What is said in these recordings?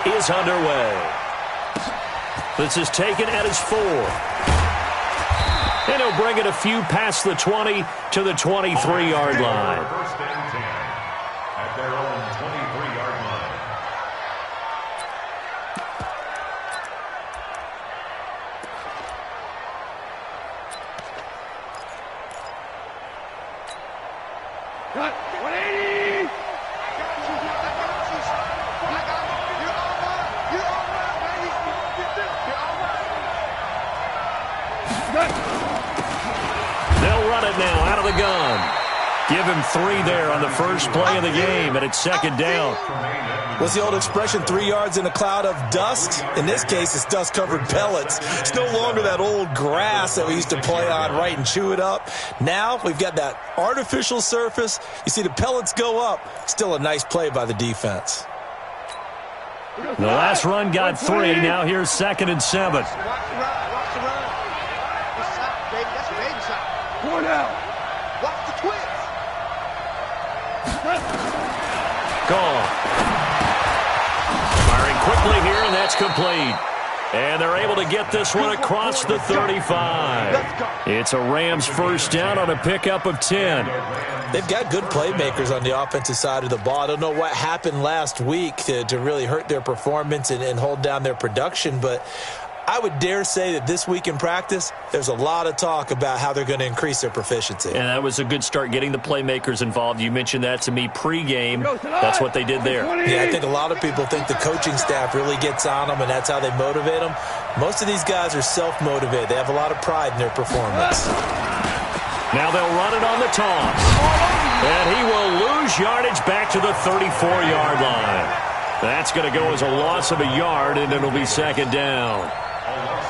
is underway. This is taken at his 4. And he'll bring it a few past the 20 to the 23-yard line. First and 10 at their own 23-yard line. Cut. 180. They'll run it now out of the gun. Give him 3 there on the first play of the game, and it's second down. What's the old expression, 3 yards in a cloud of dust? In this case, it's dust-covered pellets. It's no longer that old grass that we used to play on, right, and chew it up. Now we've got that artificial surface. You see the pellets go up. Still a nice play by the defense. The last run got 3. Now here's 2nd and 7. Watch the run. This side, baby. That's a baby side. 4 now. Watch the twist. Gone. Firing quickly here, and that's complete. And they're able to get this one across the 35. It's a Rams first down on a pickup of 10. They've got good playmakers on the offensive side of the ball. I don't know what happened last week to really hurt their performance and hold down their production, but I would dare say that this week in practice, there's a lot of talk about how they're going to increase their proficiency. And that was a good start, getting the playmakers involved. You mentioned that to me pregame. That's what they did there. Yeah, I think a lot of people think the coaching staff really gets on them, and that's how they motivate them. Most of these guys are self-motivated. They have a lot of pride in their performance. Now they'll run it on the toss. And he will lose yardage back to the 34-yard line. That's going to go as a loss of a yard, and it'll be second down.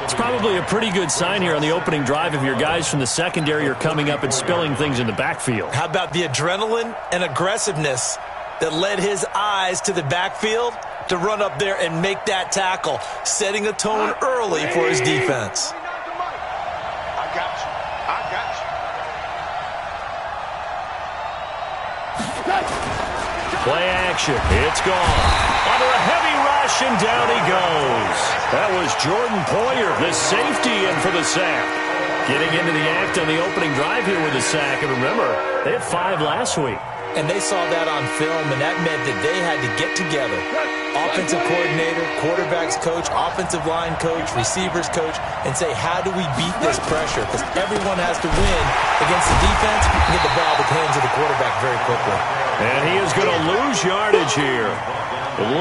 It's probably a pretty good sign here on the opening drive if your guys from the secondary are coming up and spilling things in the backfield. How about the adrenaline and aggressiveness that led his eyes to the backfield to run up there and make that tackle, setting a tone early for his defense. I got you. Play action. It's gone. Under a heavy rush, and down he goes. That was Jordan Poyer, the safety, in for the sack. Getting into the act on the opening drive here with a sack. And remember, they had 5 last week. And they saw that on film, and that meant that they had to get together. Offensive coordinator, quarterbacks coach, offensive line coach, receivers coach, and say, how do we beat this pressure? Because everyone has to win against the defense and get the ball to the hands of the quarterback very quickly. And he is going to lose yardage here.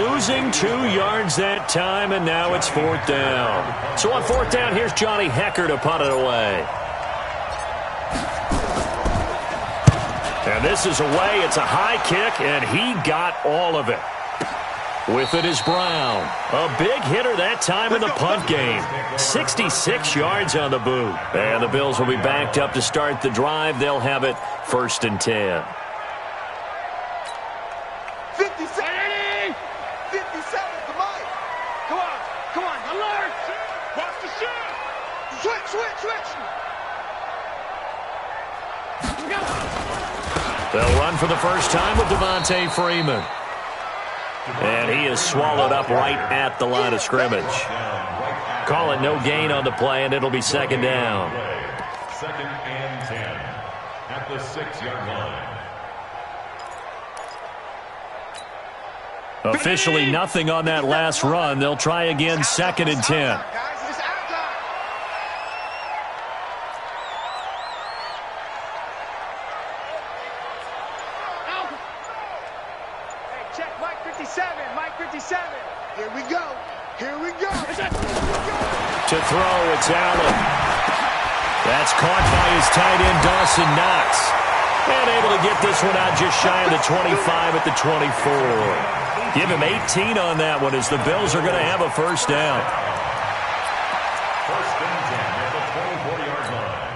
Losing 2 yards that time, and now it's 4th down. So on 4th down, here's Johnny Hecker to punt it away. And this is away. It's a high kick, and he got all of it. With it is Brown. A big hitter that time in the punt game. 66 yards on the boot. And the Bills will be backed up to start the drive. They'll have it 1st and 10. 57. 57 to Mike. Come on. Alert. Watch the shot. Switch. They'll run for the first time with Devontae Freeman. And he is swallowed up right at the line of scrimmage. Call it no gain on the play, and it'll be second down. 2nd and 10 at the 6-yard line. Officially nothing on that last run. They'll try again, 2nd and 10. Mike 57. Here we go. To throw, it's Allen. That's caught by his tight end, Dawson Knox. And able to get this one out just shy of the 25 at the 24. Give him 18 on that one as the Bills are going to have a first down. 1st and 10 at the 24-yard line.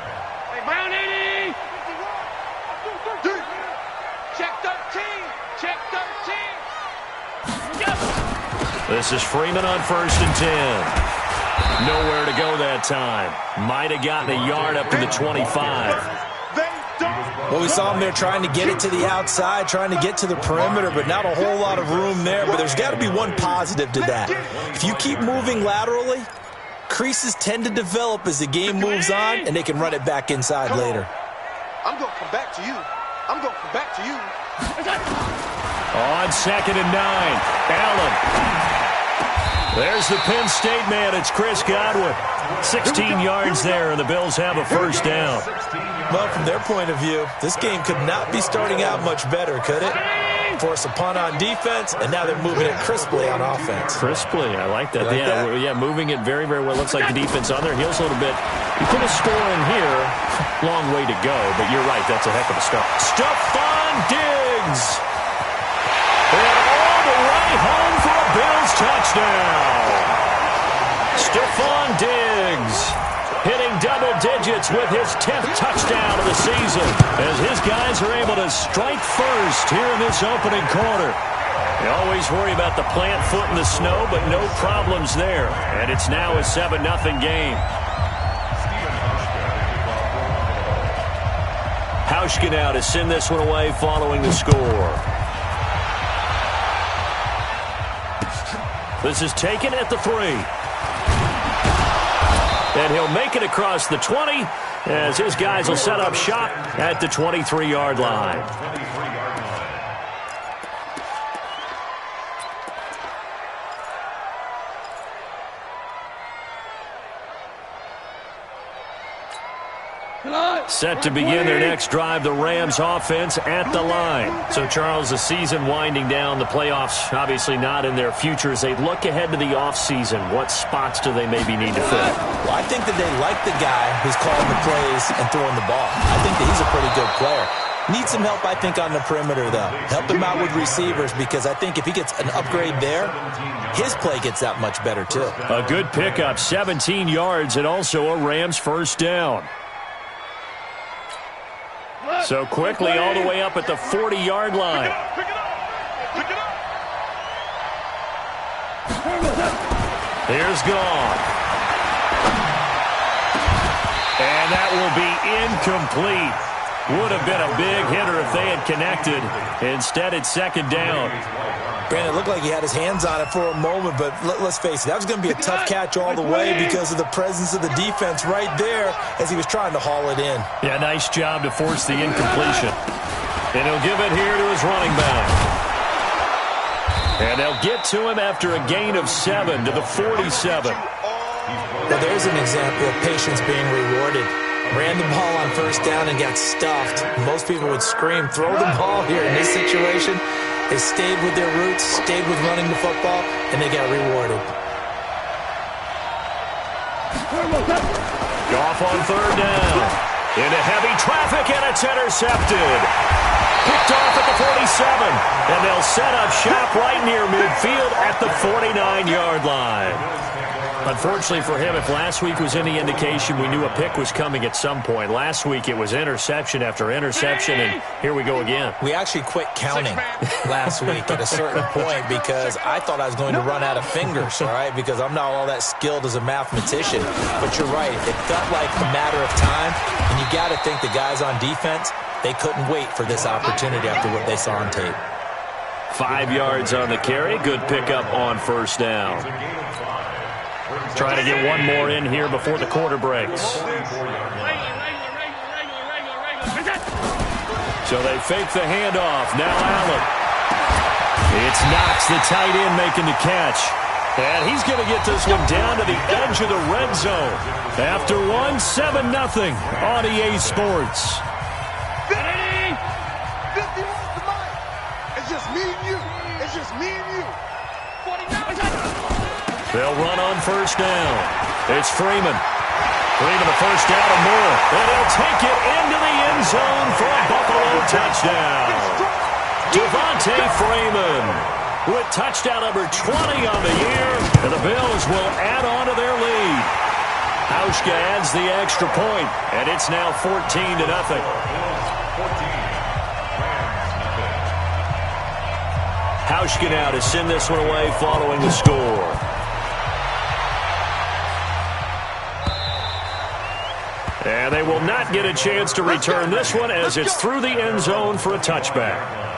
Hey, Brown 80. Check 13. This is Freeman on 1st and 10. Nowhere to go that time. Might have gotten a yard up to the 25. Well, we saw him there trying to get it to the outside, trying to get to the perimeter, but not a whole lot of room there. But there's got to be one positive to that. If you keep moving laterally, creases tend to develop as the game moves on, and they can run it back inside later. I'm going to come back to you. I'm going to come back to you. On 2nd and 9, Allen. There's the Penn State man. It's Chris Godwin. 16 yards there, and the Bills have a first down. Well, from their point of view, this game could not be starting out much better, could it? Force a punt on defense, and now they're moving it crisply on offense. Crisply, I like that. Like that? Yeah, moving it very, very well. Looks like the defense on their heels a little bit. You put a score in here, long way to go, but you're right, that's a heck of a start. Stephon Diggs! And all the way home for a Bills touchdown! Stephon Diggs hitting double digits with his 10th touchdown of the season as his guys are able to strike first here in this opening quarter. They always worry about the plant foot in the snow, but no problems there. And it's now a 7-0 game. Hauschka now to send this one away following the score. This is taken at the 3. And he'll make it across the 20 as his guys will set up shop at the 23-yard line. Set to begin their next drive, the Rams offense at the line. So, Charles, the season winding down, the playoffs obviously not in their future. As they look ahead to the offseason, what spots do they maybe need to fill? Well, I think that they like the guy who's calling the plays and throwing the ball. I think that he's a pretty good player. Needs some help, I think, on the perimeter, though. Help him out with receivers because I think if he gets an upgrade there, his play gets that much better, too. A good pickup, 17 yards, and also a Rams first down. So quickly all the way up at the 40-yard line. Here's gone. And that will be incomplete. Would have been a big hitter if they had connected. Instead, it's second down. Brandon, it looked like he had his hands on it for a moment, but let's face it, that was going to be a tough catch all the way because of the presence of the defense right there as he was trying to haul it in. Yeah, nice job to force the incompletion. And he'll give it here to his running back. And they'll get to him after a gain of 7 to the 47. Well, there's an example of patience being rewarded. Ran the ball on first down and got stuffed. Most people would scream, throw the ball here in this situation. They stayed with their roots, stayed with running the football, and they got rewarded. Goff on third down. Into heavy traffic, and it's intercepted. Picked off at the 47, and they'll set up shop right near midfield at the 49-yard line. Unfortunately for him, if last week was any indication, we knew a pick was coming at some point. Last week it was interception after interception, and here we go again. We actually quit counting last week at a certain point because I thought I was going to run out of fingers, all right, because I'm not all that skilled as a mathematician. But you're right. It felt like a matter of time, and you got to think the guys on defense, they couldn't wait for this opportunity after what they saw on tape. 5 yards on the carry. Good pickup on first down. Trying to get one more in here before the quarter breaks. So they fake the handoff. Now Allen. It's Knox, the tight end, making the catch. And he's going to get this one down to the edge of the red zone. After one, 7-0 on EA Sports. 50 wants the mic. It's just me and you. It's just me and you. They'll run on first down. It's Freeman. Freeman the first down and more. And he'll take it into the end zone for a Buffalo touchdown. Devontae Freeman with touchdown number 20 on the year. And the Bills will add on to their lead. Hauschka adds the extra point, and it's now 14-0. Hauschka now to send this one away following the score. And they will not get a chance to return this one as it's through the end zone for a touchback.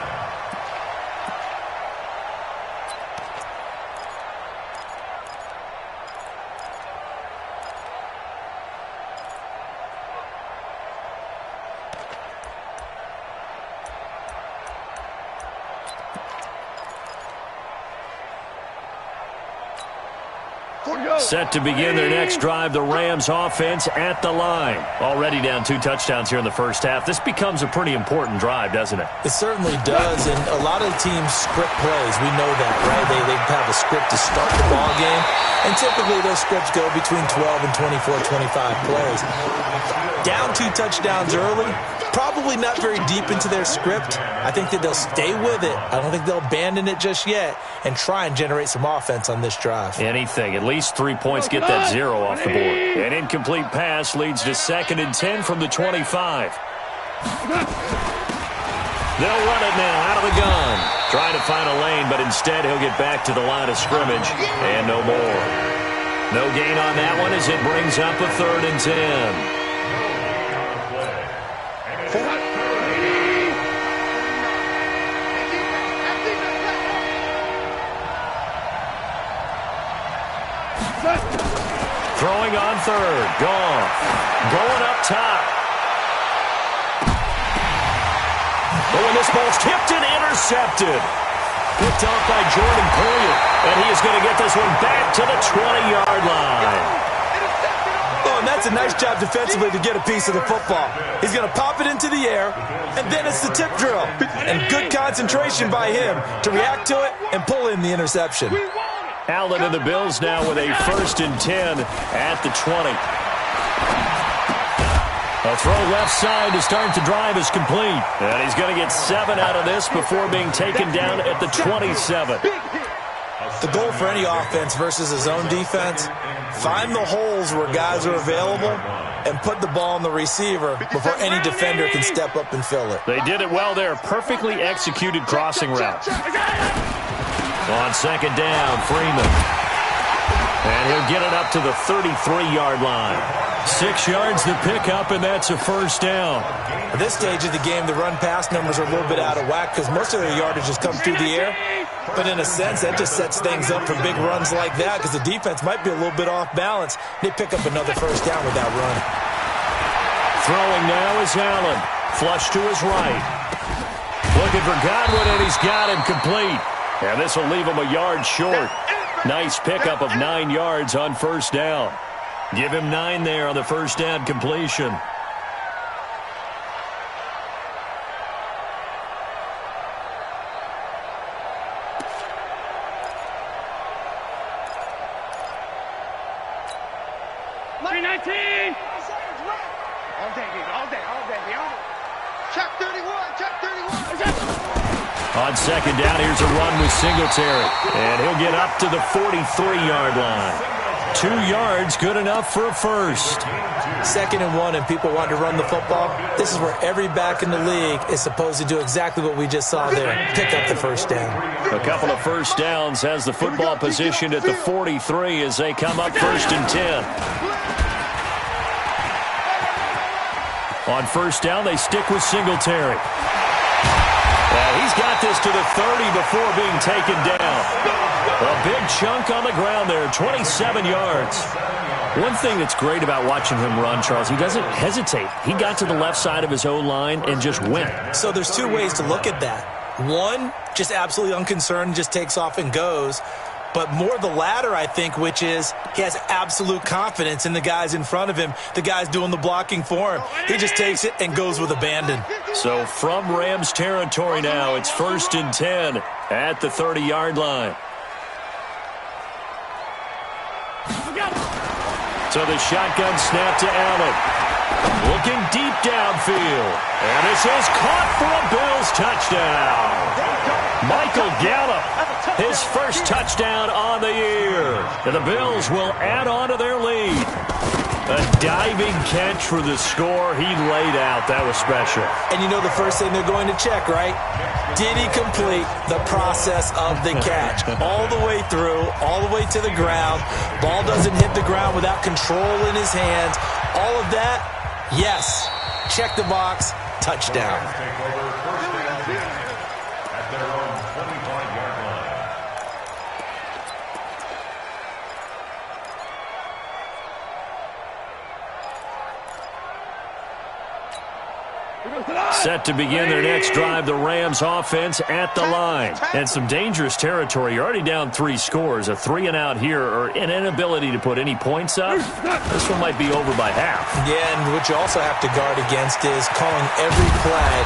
Set to begin their next drive, the Rams offense at the line. Already down 2 touchdowns here in the first half. This becomes a pretty important drive, doesn't it? It certainly does, and a lot of the teams script plays. We know that, right? They have a script to start the ball game, and typically those scripts go between 12 and 24, 25 plays. Down 2 touchdowns early, probably not very deep into their script. I think that they'll stay with it. I don't think they'll abandon it just yet and try and generate some offense on this drive. Anything. At least 3 points get that 0 off the board. An incomplete pass leads to 2nd and 10 from the 25. They'll run it now out of the gun. Trying to find a lane, but instead he'll get back to the line of scrimmage and no more. No gain on that one as it brings up a 3rd and 10. Throwing on 3rd. Goff. Going up top. Oh, and this ball's tipped and intercepted. Picked off by Jordan Poyer. And he is going to get this one back to the 20-yard line. Oh, and that's a nice job defensively to get a piece of the football. He's going to pop it into the air, and then it's the tip drill. And good concentration by him to react to it and pull in the interception. Allen and the Bills now with a 1st and 10 at the 20. A throw left side to start the drive is complete. And he's going to get 7 out of this before being taken down at the 27. The goal for any offense versus a zone defense, find the holes where guys are available and put the ball on the receiver before any defender can step up and fill it. They did it well there. Perfectly executed crossing route. On 2nd down, Freeman. And he'll get it up to the 33-yard line. 6 yards to pick up, and that's a 1st down. At this stage of the game, the run-pass numbers are a little bit out of whack because most of their yardage has come through the air. But in a sense, that just sets things up for big runs like that because the defense might be a little bit off balance. They pick up another 1st down with that run. Throwing now is Allen. Flush to his right. Looking for Godwin, and he's got him complete. And this will leave him a yard short. Nice pickup of 9 yards on 1st down. Give him 9 there on the 1st down completion. On 2nd down, here's a run with Singletary. And he'll get up to the 43-yard line. 2 yards, good enough for a 1st. 2nd and 1, and people want to run the football. This is where every back in the league is supposed to do exactly what we just saw there. Pick up the 1st down. A couple of 1st downs has the football positioned at the 43 as they come up 1st and 10. On 1st down, they stick with Singletary. He's got this to the 30 before being taken down. A big chunk on the ground there, 27 yards. One thing that's great about watching him run, Charles, he doesn't hesitate. He got to the left side of his own line and just went. So there's 2 ways to look at that. One, just absolutely unconcerned, just takes off and goes. But more the latter, I think, which is he has absolute confidence in the guys in front of him, the guys doing the blocking for him. He just takes it and goes with abandon. So from Rams territory now, it's 1st and 10 at the 30-yard line. So the shotgun snap to Allen. Looking deep downfield. And this is caught for a Bills touchdown. Michael Gallup, his 1st touchdown on the year. And the Bills will add on to their lead. A diving catch for the score he laid out. That was special. And you know the first thing they're going to check, right? Did he complete the process of the catch? All the way through, all the way to the ground. Ball doesn't hit the ground without control in his hands. All of that, Yes. Check the box. Touchdown. Take over first and 10 at their own 25-yard line. Set to begin their next drive, the Rams offense at the line. And some dangerous territory. You're already down 3 scores. A 3-and-out here or an inability to put any points up. This one might be over by half. Yeah, and what you also have to guard against is calling every play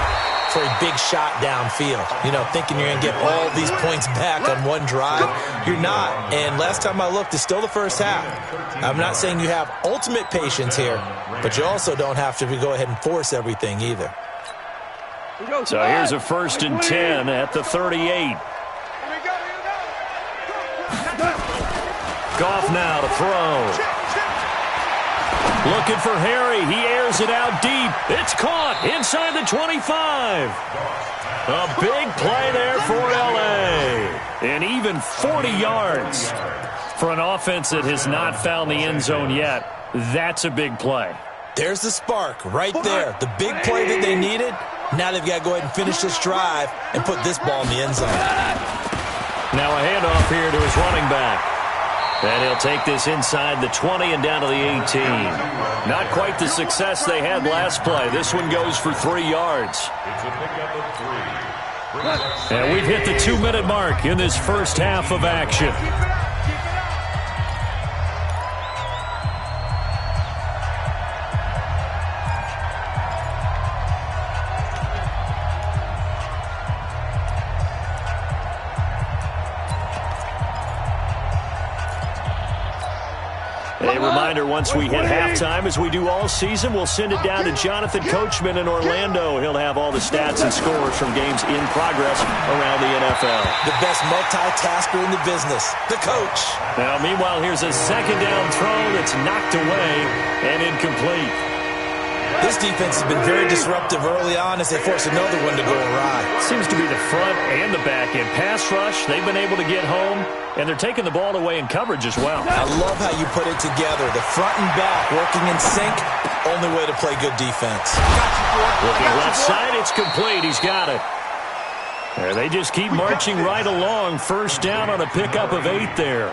for a big shot downfield. You know, thinking you're going to get all these points back on one drive. You're not. And last time I looked, it's still the first half. I'm not saying you have ultimate patience here, but you also don't have to go ahead and force everything either. So here's a 1st and 10 at the 38. Goff now to throw. Looking for Harry. He airs it out deep. It's caught inside the 25. A big play there for L.A. And even 40 yards for an offense that has not found the end zone yet. That's a big play. There's the spark right there. The big play that they needed. Now they've got to go ahead and finish this drive and put this ball in the end zone. Now a handoff here to his running back. And he'll take this inside the 20 and down to the 18. Not quite the success they had last play. This one goes for 3 yards. It's a pickup of 3. And we've hit the 2-minute mark in this first half of action. A reminder, once we hit halftime, as we do all season, we'll send it down to Jonathan Coachman in Orlando. He'll have all the stats and scores from games in progress around the NFL. The best multitasker in the business, the coach. Now, meanwhile, here's a second down throw that's knocked away and incomplete. This defense has been very disruptive early on as they force another one to go awry. Seems to be the front and the back end. Pass rush, they've been able to get home, and they're taking the ball away in coverage as well. I love how you put it together. The front and back working in sync, only way to play good defense. Looking left side, it's complete. He's got it. There, they just keep marching right along. First down on a pickup of 8 there.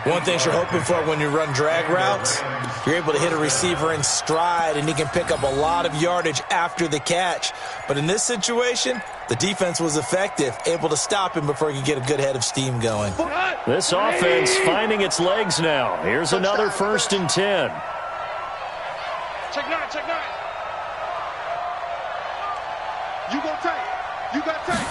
One thing you're hoping for when you run drag routes, you're able to hit a receiver in stride, and he can pick up a lot of yardage after the catch. But in this situation, the defense was effective, able to stop him before he could get a good head of steam going. This offense finding its legs now. Here's another 1st and 10. Check 9, check 9. You go tight. You got tight.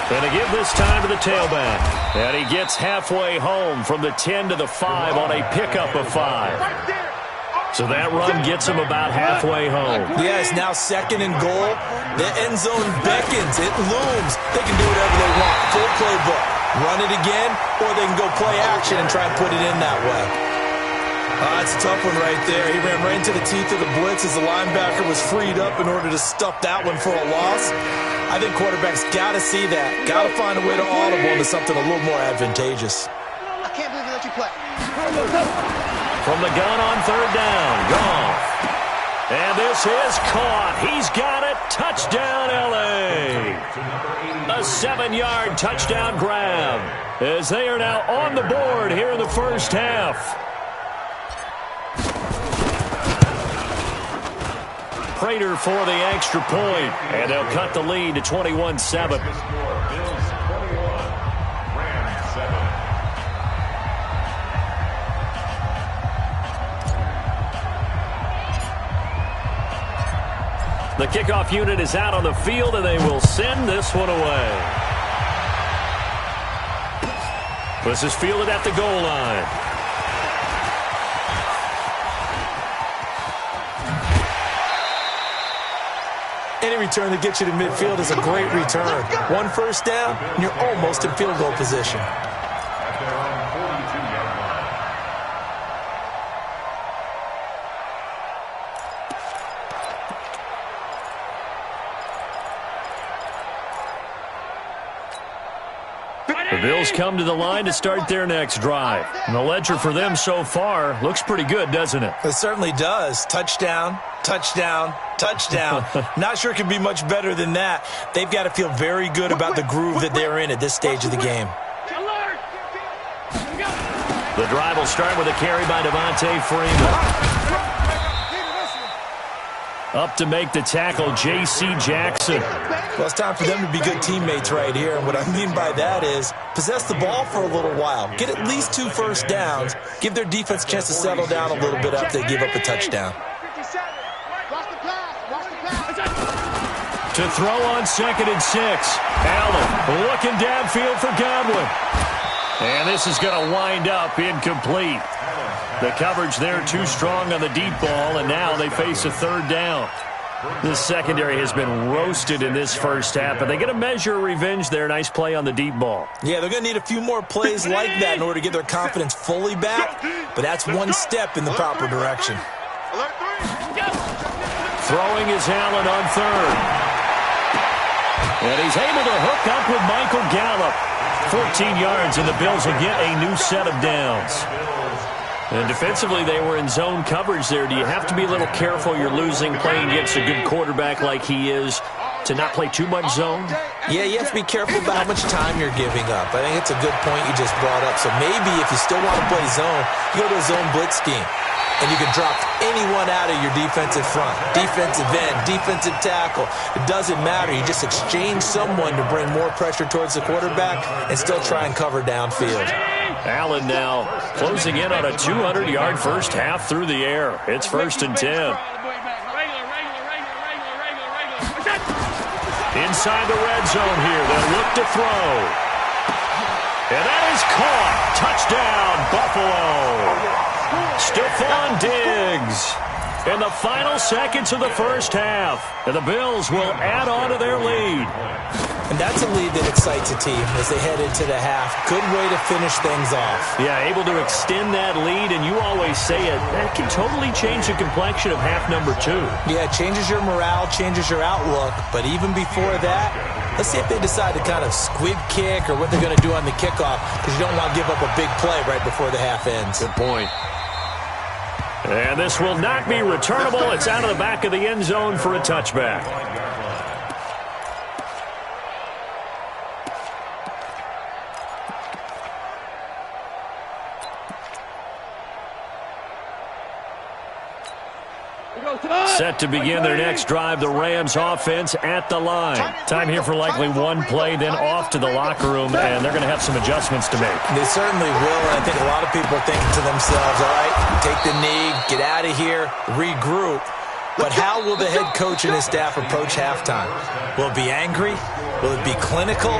And to give this time to the tailback. And he gets halfway home from the 10 to the 5 on a pickup of 5. So that run gets him about halfway home. Yeah, it's now 2nd and goal. The end zone beckons. It looms. They can do whatever they want. Full playbook. Run it again, or they can go play action and try and put it in that way. That's a tough one right there. He ran right into the teeth of the blitz as the linebacker was freed up in order to stuff that one for a loss. I think quarterbacks got to see that. Got to find a way to audible into something a little more advantageous. I can't believe they let you play. From the gun on 3rd down, Goff. And this is caught. He's got it. Touchdown, L.A. A 7-yard touchdown grab as they are now on the board here in the first half. Prater for the extra point, and they'll cut the lead to 21-7. The kickoff unit is out on the field, and they will send this one away. This is fielded at the goal line. Any return that gets you to midfield is a great return. 1 first down, and you're almost in field goal position. Bills come to the line to start their next drive. And the ledger for them so far looks pretty good, doesn't it? It certainly does. Touchdown, touchdown, touchdown. Not sure it can be much better than that. They've got to feel very good about the groove that they're in at this stage of the game. The drive will start with a carry by Devontae Freeman. Up to make the tackle, J.C. Jackson. Well, it's time for them to be good teammates right here. And what I mean by that is possess the ball for a little while. Get at least 2 first downs. Give their defense a chance to settle down a little bit after they give up a touchdown. To throw on 2nd and 6. Allen looking downfield for Godwin. And this is going to wind up incomplete. The coverage there too strong on the deep ball, and now they face a 3rd down. This secondary has been roasted in this first half, but they get a measure of revenge there. Nice play on the deep ball. Yeah, they're going to need a few more plays like that in order to get their confidence fully back, but that's one step in the proper direction. Throwing is Allen on 3rd. And he's able to hook up with Michael Gallup. 14 yards, and the Bills will get a new set of downs. And defensively, they were in zone coverage there. Do you have to be a little careful you're losing playing against a good quarterback like he is to not play too much zone? Yeah, you have to be careful about how much time you're giving up. I think it's a good point you just brought up. So maybe if you still want to play zone, you go to a zone blitz scheme. And you can drop anyone out of your defensive front, defensive end, defensive tackle. It doesn't matter. You just exchange someone to bring more pressure towards the quarterback and still try and cover downfield. Allen now closing in on a 200-yard first half through the air. It's 1st and 10. Inside the red zone here. They'll look to throw. And that is caught. Touchdown, Buffalo. Stephon Diggs in the final seconds of the first half. And the Bills will add on to their lead. And that's a lead that excites a team as they head into the half. Good way to finish things off. Yeah, able to extend that lead, and you always say it, that can totally change the complexion of half number 2. Yeah, it changes your morale, changes your outlook. But even before that, let's see if they decide to kind of squib kick or what they're going to do on the kickoff, because you don't want to give up a big play right before the half ends. Good point. And this will not be returnable. It's out of the back of the end zone for a touchback. Set to begin their next drive, the Rams offense at the line. Time here for likely one play, then off to the locker room, and they're going to have some adjustments to make. They certainly will, and I think a lot of people are thinking to themselves, all right, take the knee, get out of here, regroup. But how will the head coach and his staff approach halftime? Will it be angry? Will it be clinical?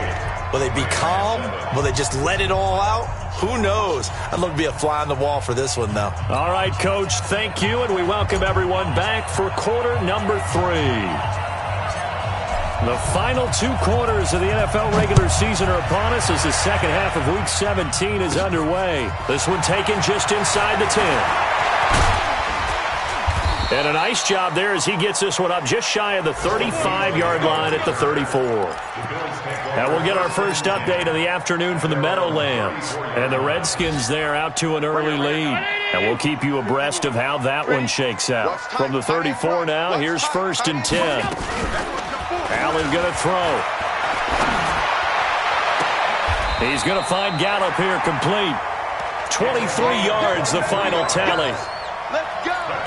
Will they be calm? Will they just let it all out? Who knows? I'd love to be a fly on the wall for this one, though. All right, Coach, thank you, and we welcome everyone back for quarter number 3. The final 2 quarters of the NFL regular season are upon us as the second half of Week 17 is underway. This one taken just inside the 10. And a nice job there as he gets this one up just shy of the 35-yard line at the 34. Now we'll get our first update of the afternoon from the Meadowlands. And the Redskins there out to an early lead. And we'll keep you abreast of how that one shakes out. From the 34 now, here's 1st and 10. Allen going to throw. He's going to find Gallup here complete. 23 yards, the final tally.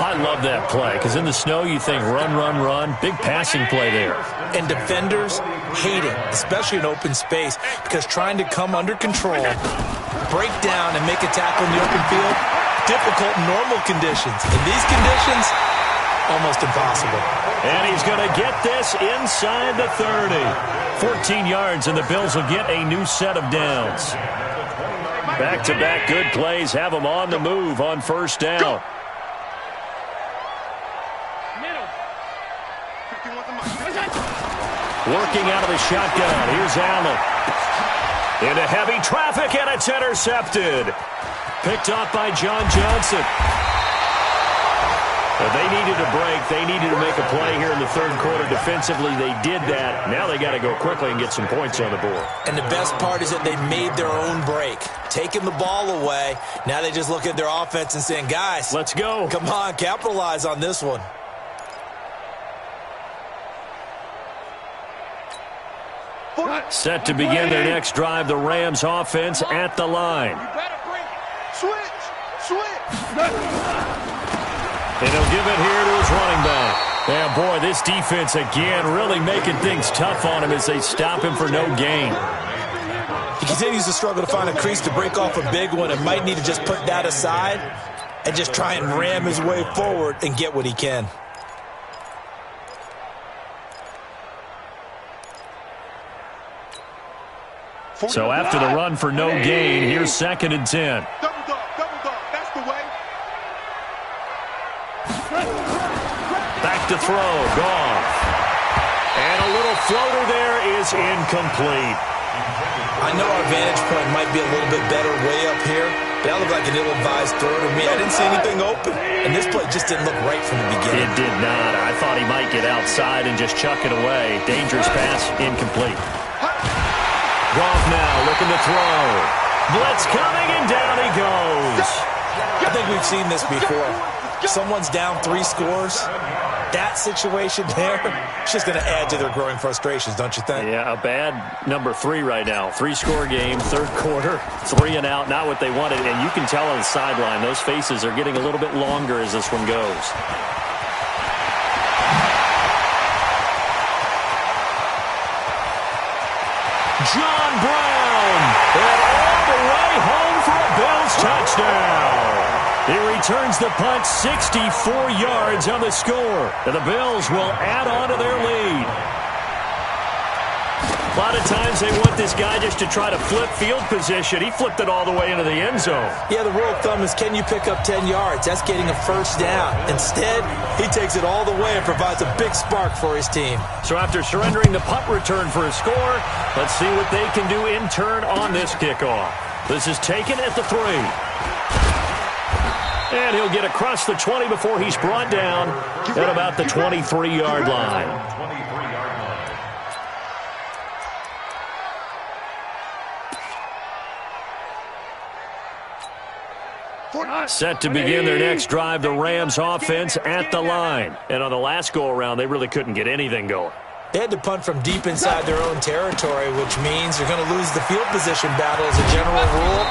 I love that play because in the snow you think run, run, run. Big passing play there. And defenders hate it, especially in open space, because trying to come under control, break down, and make a tackle in the open field, difficult in normal conditions. In these conditions, almost impossible. And he's going to get this inside the 30. 14 yards, and the Bills will get a new set of downs. Back-to-back good plays have them on the move on 1st down. Working out of the shotgun. Here's Allen. Into heavy traffic, and it's intercepted. Picked off by John Johnson. They needed a break. They needed to make a play here in the third quarter. Defensively, they did that. Now they got to go quickly and get some points on the board. And the best part is that they made their own break, taking the ball away. Now they just look at their offense and saying, guys, let's go. Come on, capitalize on this one. Set to begin their next drive, the Rams offense at the line. You better bring it. Switch. And he'll give it here to his running back. And boy, this defense again really making things tough on him as they stop him for no gain. He continues to struggle to find a crease to break off a big one and might need to just put that aside and just try and ram his way forward and get what he can. So after the run for no gain, here's 2nd and 10. Double dog. That's the way. Back to throw, Goff. And a little floater there is incomplete. I know our vantage point might be a little bit better way up here, but that looked like an ill-advised throw to me. I didn't see anything open, and this play just didn't look right from the beginning. It did not. I thought he might get outside and just chuck it away. Dangerous pass, incomplete. Goff now looking to throw. Blitz coming, and down he goes. I think we've seen this before. Someone's down 3 scores. That situation there, it's just going to add to their growing frustrations, don't you think? Yeah, a bad number 3 right now. 3-score game, third quarter, 3 and out, not what they wanted. And you can tell on the sideline, those faces are getting a little bit longer as this one goes. John Brown, and all the way home for a Bills touchdown. He returns the punt 64 yards on the score. And the Bills will add on to their lead. A lot of times they want this guy just to try to flip field position. He flipped it all the way into the end zone. Yeah, the rule of thumb is can you pick up 10 yards? That's getting a first down. Instead, he takes it all the way and provides a big spark for his team. So after surrendering the punt return for a score, let's see what they can do in turn on this kickoff. This is taken at the 3. And he'll get across the 20 before he's brought down at about the 23-yard line. Set to begin their next drive, the Rams offense at the line. And on the last go-around, they really couldn't get anything going. They had to punt from deep inside their own territory, which means they're going to lose the field position battle as a general rule.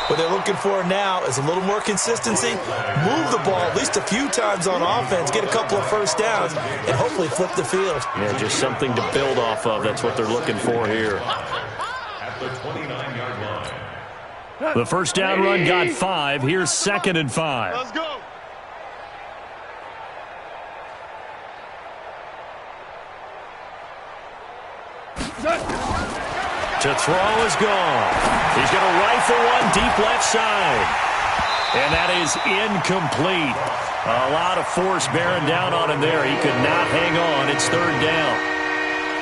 What they're looking for now is a little more consistency, move the ball at least a few times on offense, get a couple of first downs, and hopefully flip the field. Yeah, just something to build off of. That's what they're looking for here. At the 29-yard line. The first down run got 5. Here's 2nd and 5. Let's go. To throw is gone. He's going to rifle one deep left side. And that is incomplete. A lot of force bearing down on him there. He could not hang on. It's 3rd down.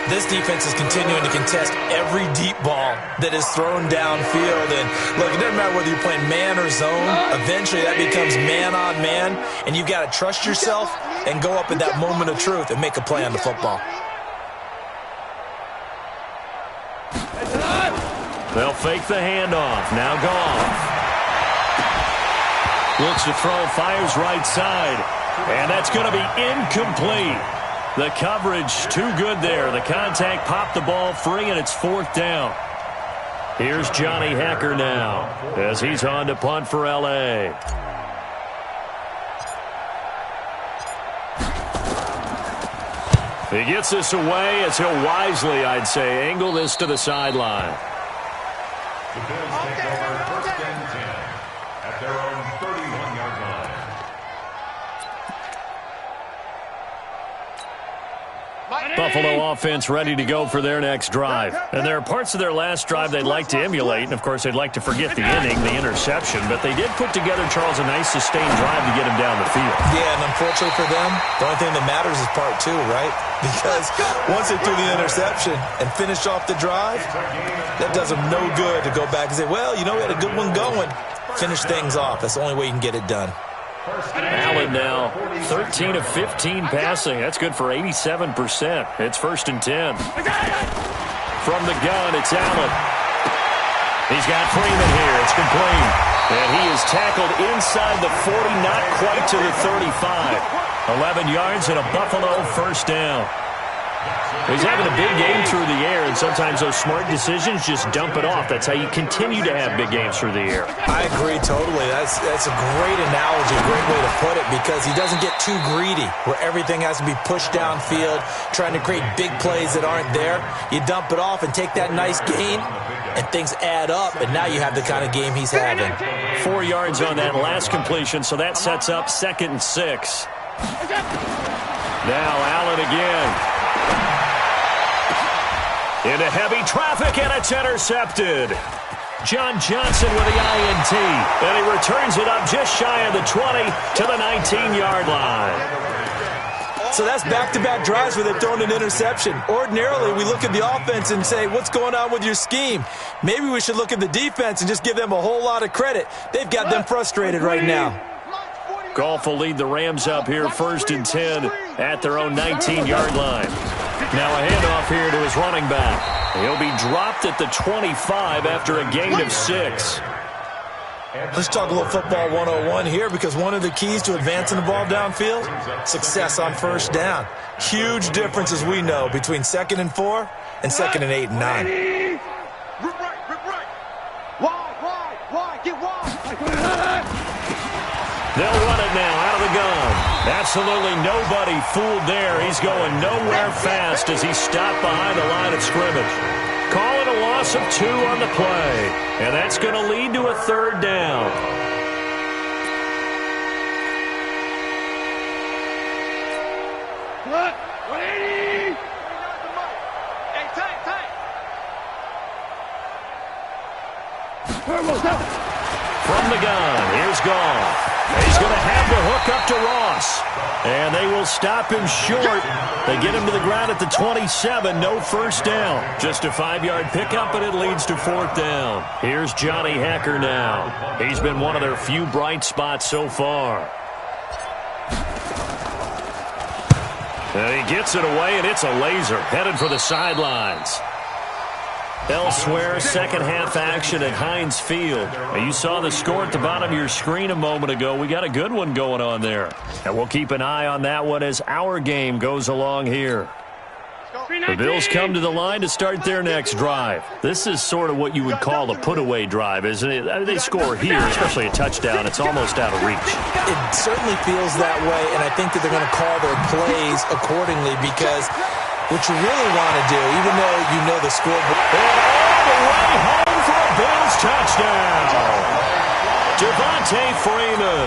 This defense is continuing to contest every deep ball that is thrown downfield. And look, it doesn't matter whether you're playing man or zone. Eventually, that becomes man on man. And you've got to trust yourself and go up at that moment of truth and make a play on the football. They'll fake the handoff. Now Goff. Looks to throw, fires right side. And that's going to be incomplete. The coverage too good there. The contact popped the ball free, and it's 4th down. Here's Johnny Hecker now as he's on to punt for L.A. He gets this away as he'll wisely, I'd say, angle this to the sideline. The Bills take over 1st and 10 at their own 31-yard line. Buffalo offense ready to go for their next drive. And there are parts of their last drive they'd like to emulate, and of course they'd like to forget the inning, the interception, but they did put together, Charles, a nice sustained drive to get him down the field. Yeah, and unfortunately for them, the only thing that matters is part 2, right? Because once they threw the interception and finished off the drive, that does them no good to go back and say, well, you know, we had a good one going. Finish things off. That's the only way you can get it done. Allen now 13 of 15 passing. That's good for 87%. It's 1st and 10. From the gun, it's Allen. He's got Freeman here. It's complete. And he is tackled inside the 40, not quite to the 35. 11 yards and a Buffalo 1st down. He's having a big game through the air, and sometimes those smart decisions just dump it off. That's how you continue to have big games through the air. I agree totally. That's a great analogy, a great way to put it, because he doesn't get too greedy where everything has to be pushed downfield, trying to create big plays that aren't there. You dump it off and take that nice gain, and things add up, and now you have the kind of game he's having. 4 yards on that last completion, so that sets up 2nd and 6. Now Allen again. Into heavy traffic, and it's intercepted. John Johnson with the INT, and he returns it up just shy of the 20 to the 19-yard line. So that's back-to-back drives where they've thrown an interception. Ordinarily, we look at the offense and say, what's going on with your scheme? Maybe we should look at the defense and just give them a whole lot of credit. They've got them frustrated right now. Goff will lead the Rams up here 1st and 10 at their own 19-yard line. Now a handoff here to his running back. He'll be dropped at the 25 after a gain of 6. Let's talk a little football 101 here, because one of the keys to advancing the ball downfield, success on 1st down. Huge difference, as we know, between 2nd and 4 and 2nd and 8 and 9. Rip right. Wide, get wide. They'll run it now out of the gun. Absolutely nobody fooled there. He's going nowhere fast as he's stopped behind the line of scrimmage. Call it a loss of 2 on the play. And that's going to lead to a 3rd down. What? 180! Hey, tight. From the gun, here's Goff. He's going to have the hook up to Ross. And they will stop him short. They get him to the ground at the 27. No 1st down. Just a 5-yard pickup, and it leads to 4th down. Here's Johnny Hacker now. He's been one of their few bright spots so far. And he gets it away, and it's a laser. Headed for the sidelines. Elsewhere, second half action at Heinz Field. You saw the score at the bottom of your screen a moment ago. We got a good one going on there. And we'll keep an eye on that one as our game goes along here. The Bills come to the line to start their next drive. This is sort of what you would call a put-away drive, isn't it? They score here, especially a touchdown. It's almost out of reach. It certainly feels that way, and I think that they're going to call their plays accordingly, because what you really want to do, even though you know the score, and all the way home for a Bills touchdown. Devontae Freeman,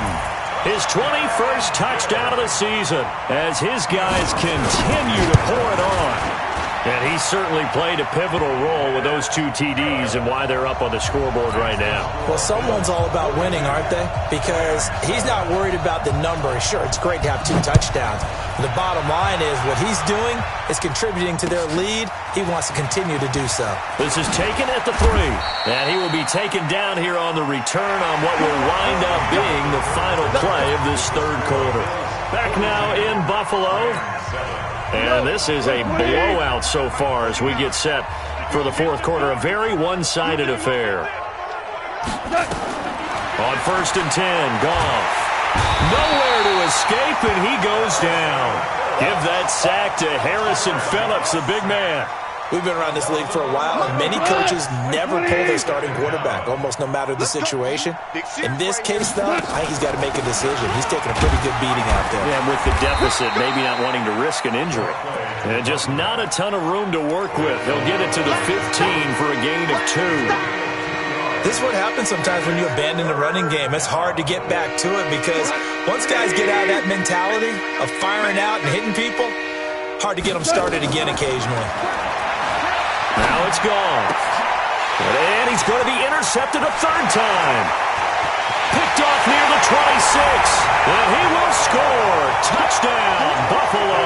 his 21st touchdown of the season, as his guys continue to pour it on. And he certainly played a pivotal role with those 2 TDs and why they're up on the scoreboard right now. Well, someone's all about winning, aren't they? Because he's not worried about the number. Sure, it's great to have 2 touchdowns. The bottom line is what he's doing is contributing to their lead. He wants to continue to do so. This is taken at the 3. And he will be taken down here on the return on what will wind up being the final play of this 3rd quarter. Back now in Buffalo. And this is a blowout so far as we get set for the 4th quarter. A very one-sided affair. On 1st and 10, Goff. Nowhere to escape, and he goes down. Give that sack to Harrison Phillips, the big man. We've been around this league for a while, and many coaches never pull their starting quarterback, almost no matter the situation. In this case, though, I think he's got to make a decision. He's taking a pretty good beating out there. Yeah, with the deficit, maybe not wanting to risk an injury. And just not a ton of room to work with. He'll get it to the 15 for a gain of 2. This is what happens sometimes when you abandon the running game. It's hard to get back to it, because once guys get out of that mentality of firing out and hitting people, hard to get them started again occasionally. Now it's Goff. And he's going to be intercepted a 3rd time. Picked off near the 26. And he will score. Touchdown, Buffalo.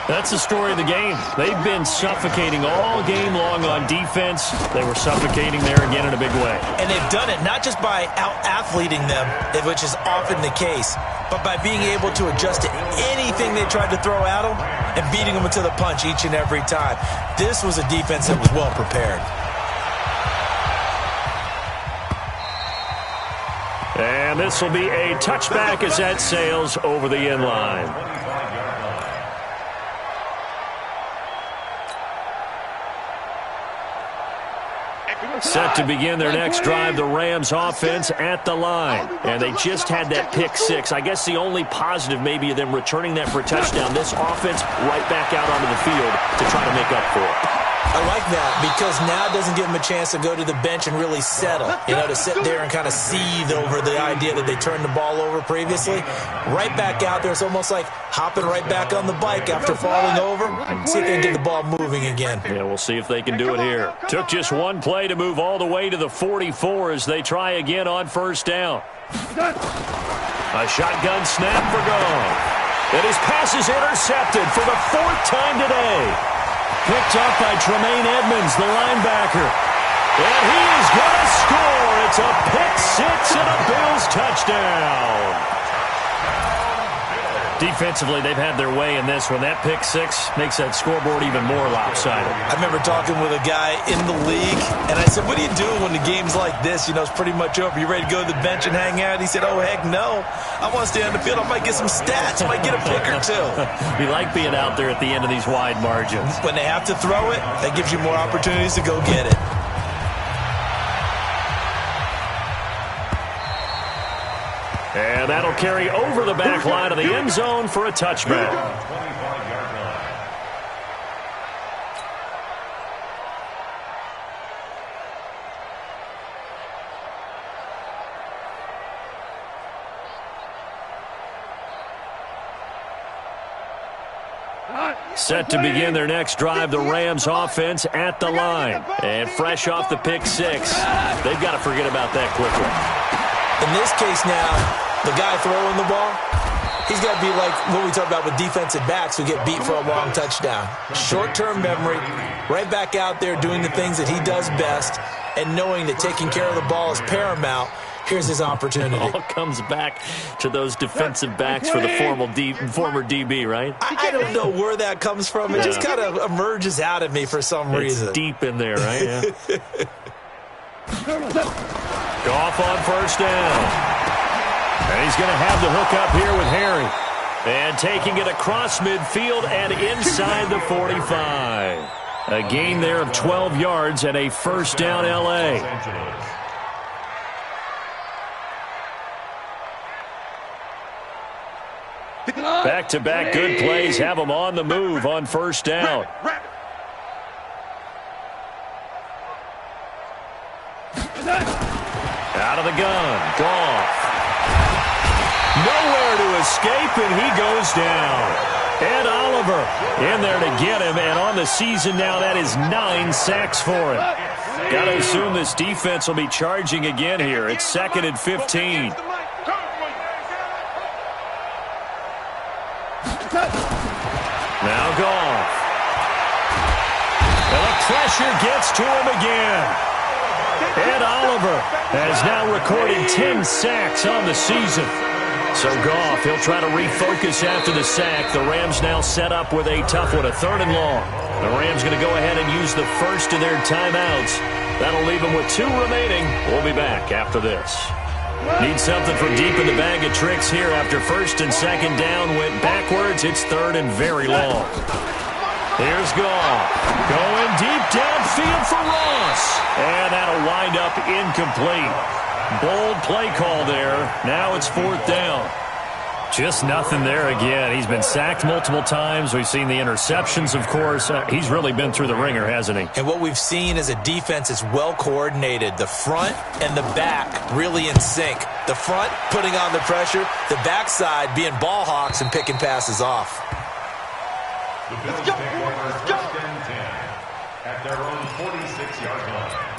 That's the story of the game. They've been suffocating all game long on defense. They were suffocating there again in a big way. And they've done it not just by out-athleting them, which is often the case, but by being able to adjust to anything they tried to throw at them and beating them to the punch each and every time. This was a defense that was well prepared. And this will be a touchback as that sails over the end line. Set to begin their next drive, the Rams offense at the line. And they just had that pick six. I guess the only positive maybe of them returning that for a touchdown. This offense right back out onto the field to try to make up for it. I like that because now it doesn't give them a chance to go to the bench and really settle, to sit there and kind of seethe over the idea that they turned the ball over previously. Right back out there, it's almost like hopping right back on the bike after falling over and see if they can get the ball moving again. Yeah, we'll see if they can do it here. Took just one play to move all the way to the 44 as they try again on first down. A shotgun snap for Goff. And his pass is intercepted for the fourth time today. Picked up by Tremaine Edmonds, the linebacker. And he is going to score. It's a pick six and a Bills touchdown. Defensively, they've had their way in this one. That pick six makes that scoreboard even more lopsided. I remember talking with a guy in the league, and I said, what do you do when the game's like this? It's pretty much over. You ready to go to the bench and hang out? He said, oh, heck no. I want to stay on the field. I might get some stats. I might get a pick or two. You like being out there at the end of these wide margins. When they have to throw it, that gives you more opportunities to go get it. And that'll carry over the back line of the end zone for a touchback. Set to begin their next drive, the Rams offense at the line. And fresh off the pick six, they've got to forget about that quickly. In this case now, the guy throwing the ball, he's got to be like what we talk about with defensive backs who get beat for a long touchdown. Short-term memory, right back out there doing the things that he does best, and knowing that taking care of the ball is paramount. Here's his opportunity. It all comes back to those defensive backs for the former DB, right? I don't know where that comes from. It just kind of emerges out of me for some reason. It's deep in there, right? Yeah. Goff on first down. And he's going to have the hook up here with Harry. And taking it across midfield and inside the 45. A gain there of 12 yards and a first down L.A. Back-to-back good plays have them on the move on first down. Out of the gun, Goff. Nowhere to escape, and he goes down. Ed Oliver in there to get him, and on the season now, that is 9 sacks for him. Got to assume this defense will be charging again here. It's 2nd and 15. Now Goff. And the pressure gets to him again. Ed Oliver has now recorded 10 sacks on the season. So Goff, he'll try to refocus after the sack. The Rams now set up with a tough one, a 3rd and long. The Rams going to go ahead and use the first of their timeouts. That'll leave them with 2 remaining. We'll be back after this. Need something from deep in the bag of tricks here after 1st and 2nd down went backwards. It's 3rd and very long. Here's Goff. Going deep downfield for Ross. And that'll wind up incomplete. Bold play call there. Now it's 4th down. Just nothing there again. He's been sacked multiple times. We've seen the interceptions, of course. He's really been through the ringer, hasn't he? And what we've seen is a defense is well coordinated. The front and the back really in sync. The front putting on the pressure. The backside being ball hawks and picking passes off. Let's go. Let's go. At their own 46-yard line.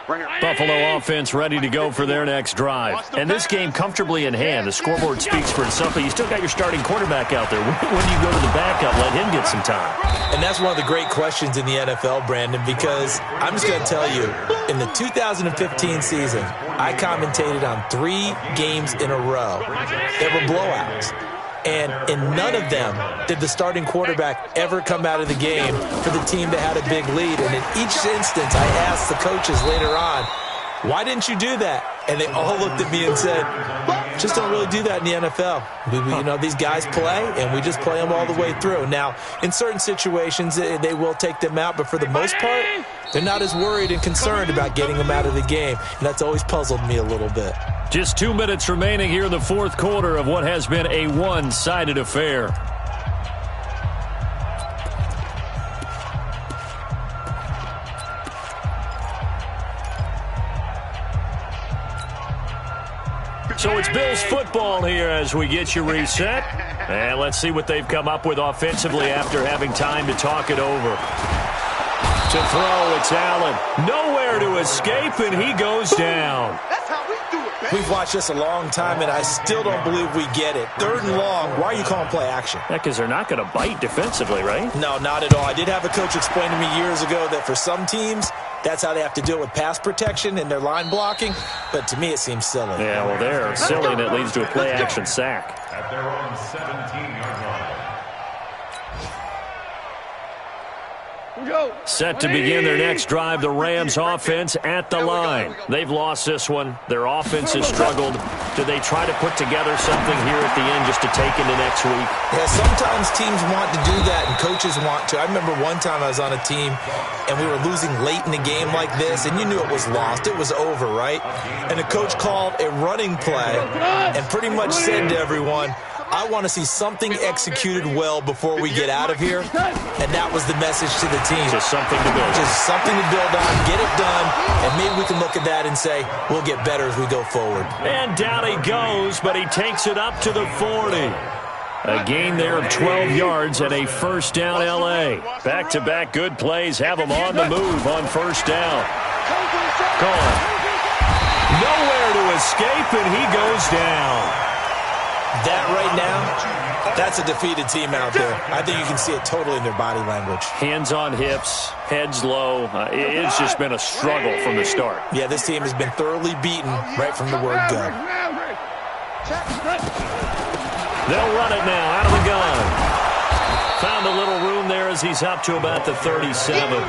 Buffalo offense ready to go for their next drive. And this game comfortably in hand. The scoreboard speaks for itself, but you still got your starting quarterback out there. When do you go to the backup, let him get some time? And that's one of the great questions in the NFL, Brandon, because I'm just going to tell you, in the 2015 season, I commentated on 3 games in a row that were blowouts. And in none of them did the starting quarterback ever come out of the game for the team that had a big lead. And in each instance, I asked the coaches later on, why didn't you do that? And they all looked at me and said, just don't really do that in the NFL. You know, these guys play, and we just play them all the way through. Now, in certain situations, they will take them out, but for the most part, they're not as worried and concerned about getting them out of the game. And that's always puzzled me a little bit. Just 2 minutes remaining here in the fourth quarter of what has been a one-sided affair. So it's Bills football here as we get you reset. And let's see what they've come up with offensively after having time to talk it over. To throw, it's Allen. Nowhere to escape, and he goes down. That's how we do it, man. We've watched this a long time, and I still don't believe we get it. 3rd and long, why are you calling play action? Yeah, because they're not going to bite defensively, right? No, not at all. I did have a coach explain to me years ago that for some teams, that's how they have to deal with pass protection and their line blocking. But to me, it seems silly. Yeah, well, they're silly, and it leads to a play-action sack. At their own 17-yard line. Set to begin their next drive, the Rams offense at the line. They've lost this one. Their offense has struggled. Do they try to put together something here at the end just to take into next week? Yeah, sometimes teams want to do that and coaches want to. I remember one time I was on a team and we were losing late in the game like this, and you knew it was lost. It was over, right? And the coach called a running play and pretty much said to everyone, I want to see something executed well before we get out of here. And that was the message to the team. Just something to build. Just something to build on, get it done, and maybe we can look at that and say, we'll get better as we go forward. And down he goes, but he takes it up to the 40. A gain there of 12 yards and a first down L.A. Back-to-back good plays have them on the move on first down. Gone. Nowhere to escape, and he goes down. That right now, that's a defeated team out there. I think you can see it totally in their body language. Hands on hips, heads low. It's just been a struggle from the start. Yeah, this team has been thoroughly beaten right from the word go. They'll run it now out of the gun. Found a little room there as he's up to about the 37.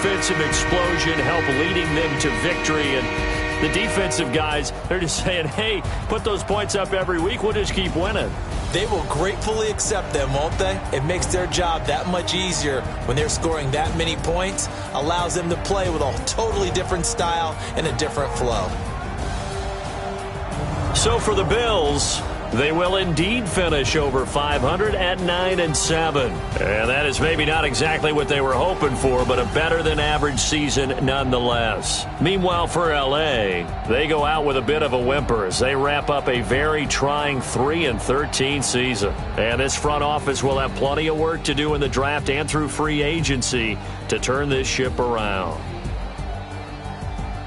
Offensive explosion help leading them to victory, and the defensive guys, they're just saying, hey, put those points up every week, we'll just keep winning. They will gratefully accept them, won't they? It makes their job that much easier when they're scoring that many points, allows them to play with a totally different style and a different flow. So for the Bills, they will indeed finish over 500 at 9-7. And that is maybe not exactly what they were hoping for, but a better-than-average season nonetheless. Meanwhile, for L.A., they go out with a bit of a whimper as they wrap up a very trying 3-13 season. And this front office will have plenty of work to do in the draft and through free agency to turn this ship around.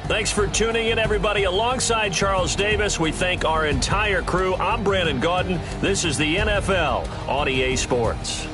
Thanks for tuning in, everybody. Alongside Charles Davis, we thank our entire crew. I'm Brandon Gaudin. This is the NFL on EA Sports.